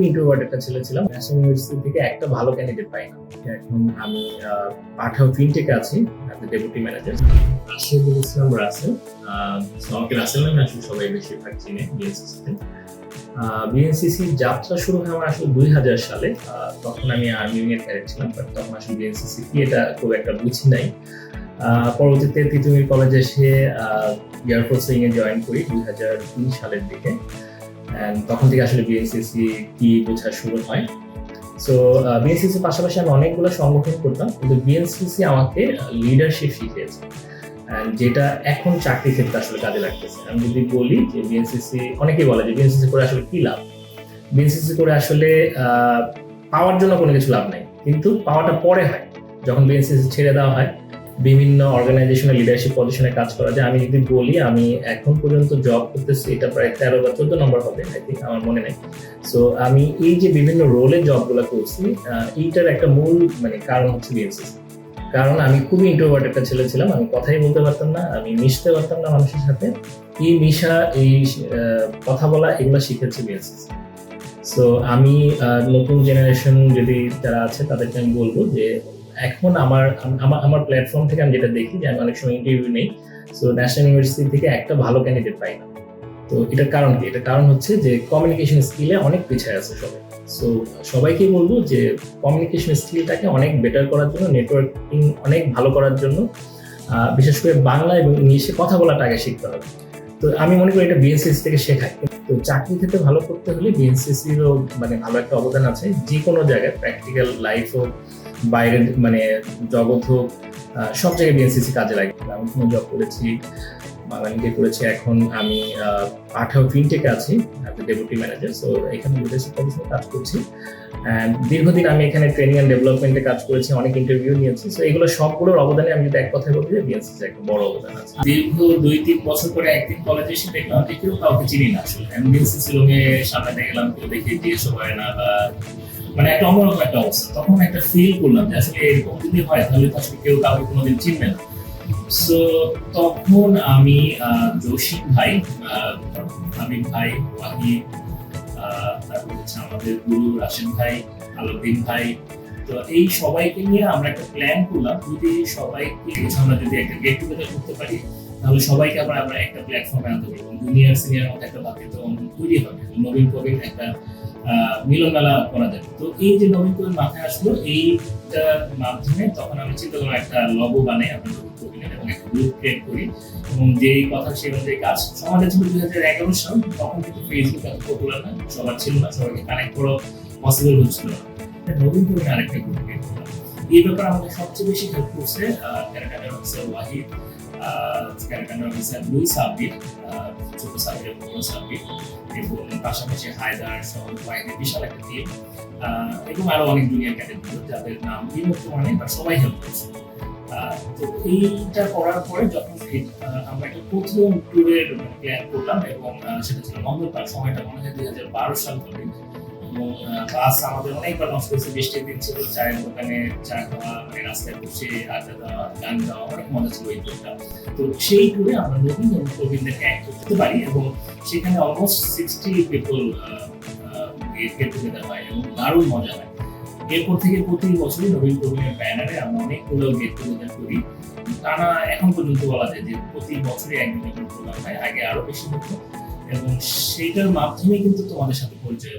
খুবই ইন্ট্রোভার্ট একটা ছেলে ছিলাম। ন্যাশনাল ইউনিভার্সিটি থেকে একটা ভালো ক্যান্ডিডেট পাই না। এখন আমি পাঠাও ফিনটেকে আছি as a deputy manager. Rashedul Islam Rasel, আমাকে রাসেল নামে আসলে সবাই বেশিরভাগ চিনে বিএনসিসিতে। বিএনসিসির যাত্রা শুরু হয় আমার আসলে 2000 সালে। তখন আমি আর্মি উইং এর ক্যাডেট ছিলাম, বাট তখন আসলে বিএনসিসি কি এটা খুব একটা বুঝি নাই। পরবর্তীতে তিতুমির কলেজে এসে এয়ারফোর্স উইং এ জয়েন করি 2003 সালের দিকে। তখন থেকে আসলে বিএনসিসি কি বোঝা শুরু হয়। সো বিএনসিসির পাশাপাশি আমি অনেকগুলো সংগঠন করতাম, কিন্তু বিএনসিসি আমাকে লিডারশিপ শিখিয়েছে, যেটা এখন চাকরি ক্ষেত্রে আসলে কাজে লাগতেছে। আমি যদি বলি যে বিএনসিসি, অনেকেই বলে যে বিএনসিসি করে আসলে কি লাভ। বিএনসিসি করে আসলে পাওয়ার জন্য কোনো কিছু লাভ নাই, কিন্তু পাওয়াটা পরে হয় যখন বিএনসিসি ছেড়ে দেওয়া হয়, বিভিন্ন অর্গানাইজেশনের লিডারশিপ পজিশনে কাজ করা যায়। আমি যদি বলি আমি এখন পর্যন্ত জব করতেছি, এটা প্রায় 13 বা 14 নম্বর হবে, আই থিঙ্ক, আমার মনে নেই। সো আমি এই যে বিভিন্ন রোলে জবগুলো করছি, এইটার একটা মূল কারণ হচ্ছে বিএনসিসি। কারণ আমি খুবই ইন্ট্রোভার্ট একটা ছেলে ছিলাম, আমি কথাই বলতে পারতাম না, আমি মিশতে পারতাম না মানুষের সাথে। এই মিশা, এই কথা বলা, এগুলো শিখেছি বিএনসিসি। সো আমি নতুন জেনারেশন যদি যারা আছে তাদেরকে আমি বলবো যে এখন আমার প্ল্যাটফর্ম থেকে আমি যেটা দেখি যে আমি অনেক সময় ইন্টারভিউ নেই, সো ন্যাশনাল ইউনিভার্সিটি থেকে একটা ভালো ক্যান্ডিডেট পাই না। তো এটার কারণ কি? এটার কারণ হচ্ছে যে কমিউনিকেশন স্কিলে অনেক পিছিয়ে আছে সবাই। সো সবাইকে বলবো যে কমিউনিকেশন স্কিলটাকে অনেক বেটার করার জন্য, নেটওয়ার্কিং অনেক ভালো করার জন্য, বিশেষ করে বাংলা এবং ইংলিশে কথা বলাটা আগে শিখতে হবে। তো আমি মনে করি এটা বিএনসিসি থেকে শেখায়। তো চাকরি ক্ষেত্রে ভালো করতে হলে বিএনসিসিরও ভালো একটা অবদান আছে। যে কোনো জায়গায়, প্র্যাকটিক্যাল লাইফ হোক, বাইরে জগৎ হোক, সব জায়গায় বিএনসিসি কাজে লাগে। আমি কোনো জব করেছি, বাংলালিংকে করেছি, এখন আমি পাঠাও ফিনটেকে আছি as a deputy manager. So এখানে লিডারশিপ পজিশনে কাজ করছি। দীর্ঘদিন আমি এখানে ট্রেনিং অ্যান্ড ডেভেলপমেন্টে কাজ করেছি, অনেক ইন্টারভিউ নিয়েছি। সো এগুলো সবগুলোর অবদানে আমি যদি এক কথায় বলতে যাই, বিএনসিসি একটা বড় অবদান আছে। দীর্ঘ 2-3 বছর পরে একদিন কলেজে এসে দেখলাম যে কেউ কাউকে চিনি না আসলে। আমি বিএনসিসি রুমে সামনে গেলাম, কেউ দেখে জিজ্ঞেস করে না, বা একটা অন্যরকম একটা অবস্থা। তখন একটা ফিল করলাম যে আসলে এরকম যদি হয় তাহলে তো আসলে কেউ কাউকে কোনোদিন চিনবে না। সো তখন আমি জসিম ভাই, হাবিব ভাই, ওয়াহিদ, তারপর হচ্ছে আমাদের গুরু রাশেদ ভাই, আলাউদ্দিন ভাই, তো এই সবাইকে নিয়ে আমরা একটা প্ল্যান করলাম, যদি সবাইকে আমরা যদি একটা গেট টুগেদার করতে পারি তাহলে সবাইকে আমরা একটা প্ল্যাটফর্মে আনতে পারবো। জুনিয়র সিনিয়র মতো একটা ভাতৃত্ব তৈরি হবে, নবীন প্রবীণ একটা মিলন মেলা করা যাবে। তো এই যে নবীন প্রবীণ মাথায় আসলো, এইটার মাধ্যমে তখন আমি চিন্তা করলাম একটা লগো বানাই আমরা নবীন প্রবীণের, এবং একটা গ্রুপ ক্রিয়েট করি, এবং যেই কথা সেই অনুযায়ী কাজ। সমাজে ছিল 2011 সাল, তখন কিন্তু ফেসবুক এত পপুলার না, সবার ছিল না, সবাইকে কানেক্ট করা পসিবল হচ্ছিল না। নবীন প্রবীণ আরেকটা গ্রুপ ক্রিয়েট করলাম। এই ব্যাপারে আমাদের সবচেয়ে বেশি হেল্প করছে ক্যারাকাটা অফিসার ওয়াহিদ, ক্যারাকাটা অফিসার দুই সাব্বির, ছোট সাব্বির এবং বড় সাব্বির, এবং পাশাপাশি হায়দার সহ ওয়াহিদের বিশাল একটা টিম, এবং আরো অনেক জুনিয়র ক্যাডেটগুলো যাদের নাম এই বর্তমানে, বা সবাই হেল্প করছে। তো এইটা করার পরে যখন আমরা একটা প্রথম ট্যুরের প্ল্যান করলাম, এবং সেটা ছিল মঙ্গলবার, সময়টা মনে হয় 2012 সাল হবে, এবং বাস আমাদের অনেকবার নষ্ট হয়েছে, বৃষ্টির দিন ছিল, চায়ের দোকানে চা খাওয়া, রাস্তায় বসে আড্ডা দেওয়া, গান গাওয়া, অনেক মজা ছিল এই ট্যুরটা। তো সেই ট্যুরে আমরা নবীন এবং প্রবীণদেরকে এক করতে পারি, এবং সেখানে অলমোস্ট 60 পিপল গেট টুগেদার হয়, এবং দারুণ মজা হয়। এরপর থেকে প্রতি বছরই নবীন প্রবীণের ব্যানারে আমরা অনেকগুলো গেট টুগেদার করি। টানা এখন পর্যন্ত বলা যায় যে প্রতি বছরই একদিন প্রোগ্রাম হয়, আগে আরো বেশি হতো, এবং সেইটার মাধ্যমে কিন্তু তোমাদের সাথে পরিচয়